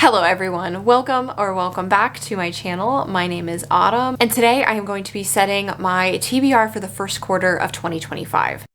Hello everyone, welcome back to my channel. My name is Autumn, and today I am going to be setting my TBR for the first quarter of 2025.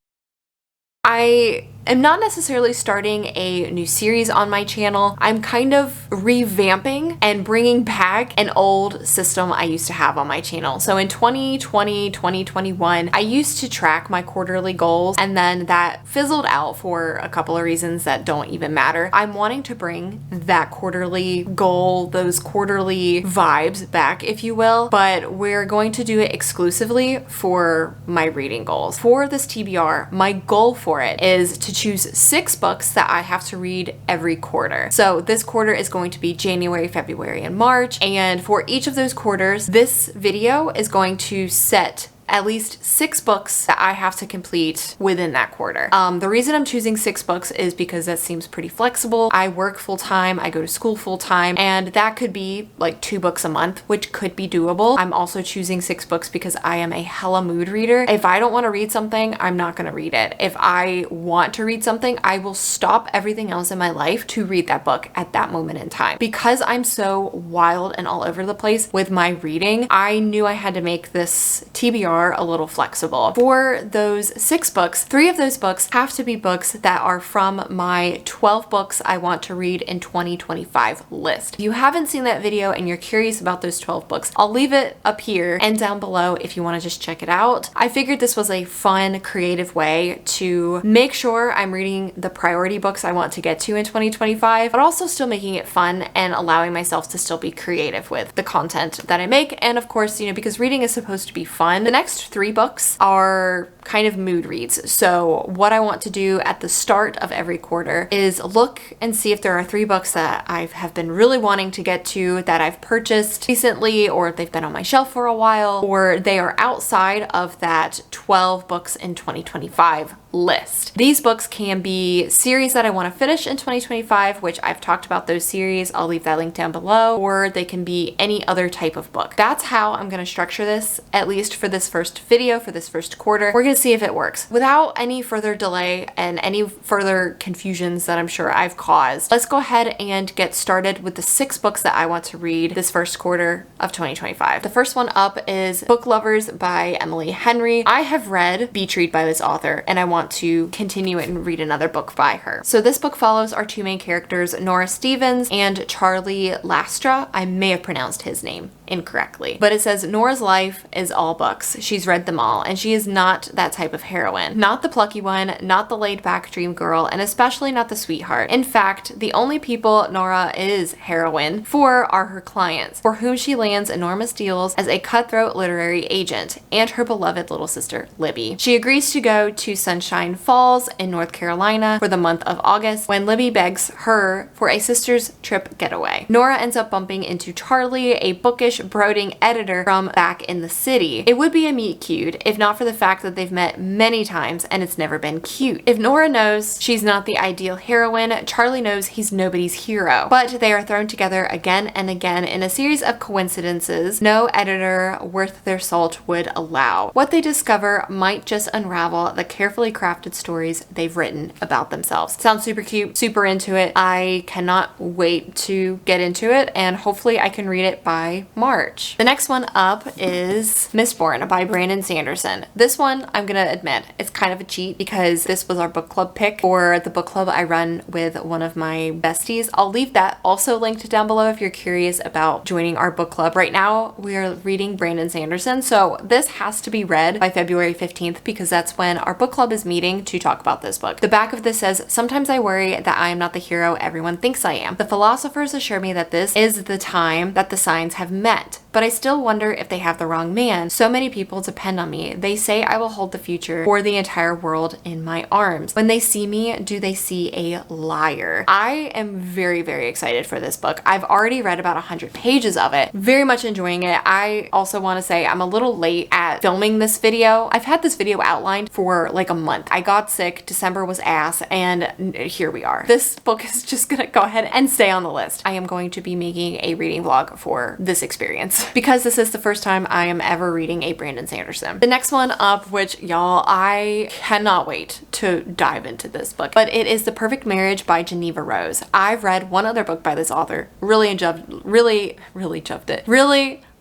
I am not necessarily starting a new series on my channel. I'm kind of revamping and bringing back an old system I used to have on my channel. So in 2020, 2021, I used to track my quarterly goals, and then that fizzled out for a couple of reasons that don't even matter. I'm wanting to bring that quarterly goal, those quarterly vibes back, if you will, but we're going to do it exclusively for my reading goals. For this TBR, my goal for it is to choose 6 books that I have to read every quarter. So this quarter is going to be January, February, and March. And for each of those quarters, this video is going to set at least 6 books that I have to complete within that quarter. The reason I'm choosing 6 books is because that seems pretty flexible. I work full-time, I go to school full-time, and that could be like 2 books a month, which could be doable. I'm also choosing 6 books because I am a hella mood reader. If I don't want to read something, I'm not going to read it. If I want to read something, I will stop everything else in my life to read that book at that moment in time. Because I'm so wild and all over the place with my reading, I knew I had to make this TBR a little flexible. For those 6 books, 3 of those books have to be books that are from my 12 books I want to read in 2025 list. If you haven't seen that video and you're curious about those 12 books, I'll leave it up here and down below if you want to just check it out. I figured this was a fun, creative way to make sure I'm reading the priority books I want to get to in 2025, but also still making it fun and allowing myself to still be creative with the content that I make. And of course, because reading is supposed to be fun, the next 3 books are kind of mood reads. So what I want to do at the start of every quarter is look and see if there are 3 books that I have been really wanting to get to, that I've purchased recently, or if they've been on my shelf for a while, or they are outside of that 12 books in 2025 list. These books can be series that I want to finish in 2025, which I've talked about those series. I'll leave that link down below, or they can be any other type of book. That's how I'm going to structure this, at least for this first video, for this first quarter. We're going to see if it works. Without any further delay and any further confusions that I'm sure I've caused, let's go ahead and get started with the 6 books that I want to read this first quarter of 2025. The first one up is Book Lovers by Emily Henry. I have read Beach Read by this author, and I want to continue it and read another book by her. So this book follows our 2 main characters, Nora Stevens and Charlie Lastra. I may have pronounced his name incorrectly, but it says Nora's life is all books. She's read them all, and she is not that type of heroine. Not the plucky one, not the laid-back dream girl, and especially not the sweetheart. In fact, the only people Nora is heroine for are her clients, for whom she lands enormous deals as a cutthroat literary agent, and her beloved little sister, Libby. She agrees to go to Sunshine Falls in North Carolina for the month of August, when Libby begs her for a sister's trip getaway. Nora ends up bumping into Charlie, a bookish, brooding editor from back in the city. It would be a meet cute if not for the fact that they've met many times and it's never been cute. If Nora knows she's not the ideal heroine, Charlie knows he's nobody's hero. But they are thrown together again and again in a series of coincidences no editor worth their salt would allow. What they discover might just unravel the carefully crafted stories they've written about themselves. Sounds super cute, super into it. I cannot wait to get into it, and hopefully I can read it by March. The next one up is Mistborn by Brandon Sanderson. This one, I'm gonna admit, it's kind of a cheat because this was our book club pick for the book club I run with one of my besties. I'll leave that also linked down below if you're curious about joining our book club. Right now, we are reading Brandon Sanderson, so this has to be read by February 15th because that's when our book club is meeting to talk about this book. The back of this says, "Sometimes I worry that I am not the hero everyone thinks I am. The philosophers assure me that this is the time that the signs have met. But I still wonder if they have the wrong man. So many people depend on me. They say I will hold the future for the entire world in my arms. When they see me, do they see a liar?" I am very, very excited for this book. I've already read about 100 pages of it. Very much enjoying it. I also want to say I'm a little late at filming this video. I've had this video outlined for like a month. I got sick, December was ass, and here we are. This book is just gonna go ahead and stay on the list. I am going to be making a reading vlog for this experience. books because this is the first time I am ever reading a Brandon Sanderson. The next one up, which y'all, I cannot wait to dive into this book, but it is The Perfect Marriage by Geneva Rose. I've read one other book by this author, really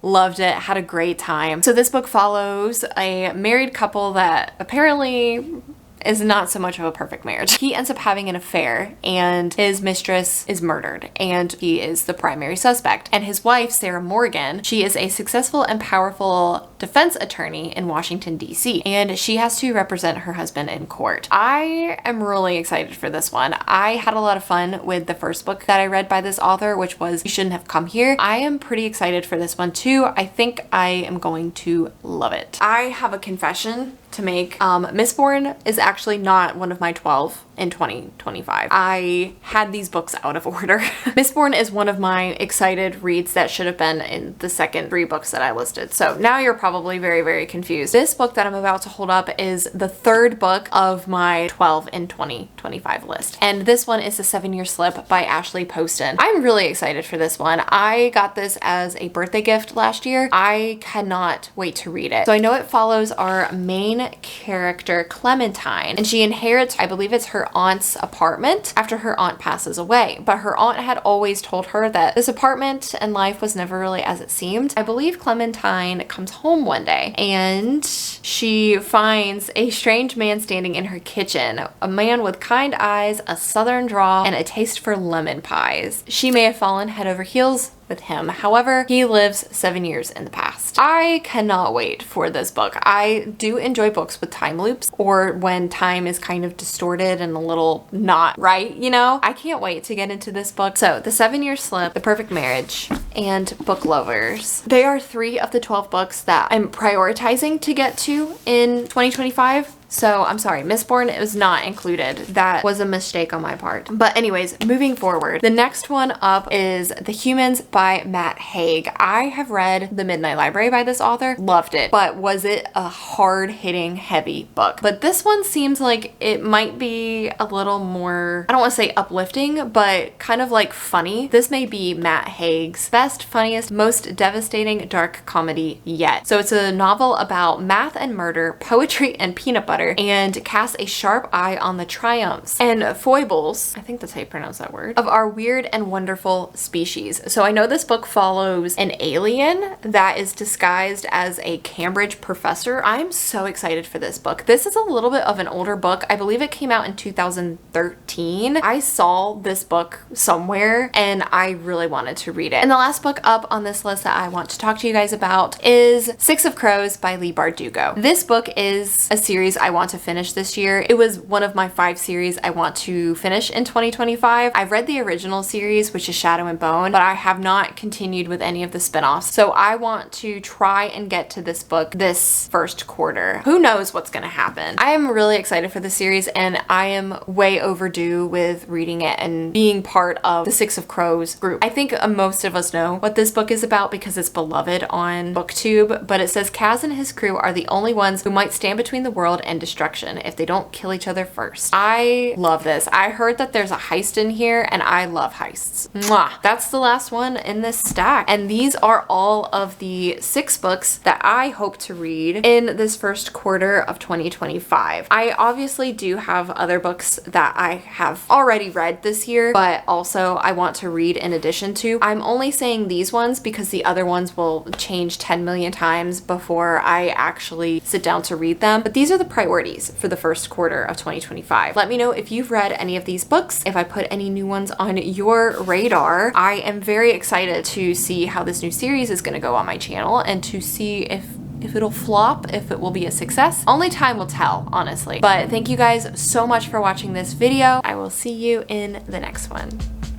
loved it, had a great time. So this book follows a married couple that apparently is not so much of a perfect marriage. He ends up having an affair and his mistress is murdered and he is the primary suspect. And his wife, Sarah Morgan, she is a successful and powerful defense attorney in Washington, D.C. and she has to represent her husband in court. I am really excited for this one. I had a lot of fun with the first book that I read by this author, which was You Shouldn't Have Come Here. I am pretty excited for this one too. I think I am going to love it. I have a confession to make. Mistborn is actually not one of my 12 in 2025. I had these books out of order. Mistborn is one of my excited reads that should have been in the second 3 books that I listed. So now you're probably very, very confused. This book that I'm about to hold up is the 3rd book of my 12 in 2025 list. And this one is The 7-Year Slip by Ashley Poston. I'm really excited for this one. I got this as a birthday gift last year. I cannot wait to read it. So I know it follows our main character Clementine, and she inherits, I believe it's her aunt's apartment after her aunt passes away, but her aunt had always told her that this apartment and life was never really as it seemed. I believe Clementine comes home one day and she finds a strange man standing in her kitchen, a man with kind eyes, a southern drawl, and a taste for lemon pies. She may have fallen head over heels with him. However, he lives 7 years in the past. I cannot wait for this book. I do enjoy books with time loops or when time is kind of distorted and a little not right, you know? I can't wait to get into this book. So The 7-Year Slip, The Perfect Marriage, and Book Lovers. They are 3 of the 12 books that I'm prioritizing to get to in 2025. So I'm sorry, Mistborn was not included. That was a mistake on my part. But anyways, moving forward, the next one up is The Humans by Matt Haig. I have read The Midnight Library by this author, loved it, but was it a hard-hitting, heavy book? But this one seems like it might be a little more, I don't want to say uplifting, but kind of like funny. This may be Matt Haig's best, funniest, most devastating dark comedy yet. So it's a novel about math and murder, poetry and peanut butter, and casts a sharp eye on the triumphs and foibles, I think that's how you pronounce that word, of our weird and wonderful species. So I know this book follows an alien that is disguised as a Cambridge professor. I'm so excited for this book. This is a little bit of an older book. I believe it came out in 2013. I saw this book somewhere and I really wanted to read it. And the last book up on this list that I want to talk to you guys about is Six of Crows by Leigh Bardugo. This book is a series I want to finish this year. It was one of my 5 series I want to finish in 2025. I've read the original series, which is Shadow and Bone, but I have not continued with any of the spin-offs. So I want to try and get to this book this first quarter. Who knows what's gonna happen? I am really excited for the series and I am way overdue with reading it and being part of the Six of Crows group. I think most of us know what this book is about because it's beloved on BookTube, but it says Kaz and his crew are the only ones who might stand between the world and destruction if they don't kill each other first. I love this. I heard that there's a heist in here and I love heists. Mwah! That's the last one in this stack. And these are all of the 6 books that I hope to read in this first quarter of 2025. I obviously do have other books that I have already read this year, but also I want to read in addition to. I'm only saying these ones because the other ones will change 10 million times before I actually sit down to read them. But these are the priorities for the first quarter of 2025. Let me know if you've read any of these books, if I put any new ones on your radar. I am very excited to see how this new series is going to go on my channel and to see if it'll flop, if it will be a success. Only time will tell, honestly. But thank you guys so much for watching this video. I will see you in the next one.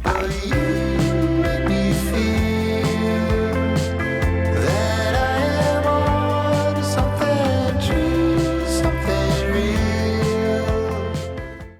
Bye.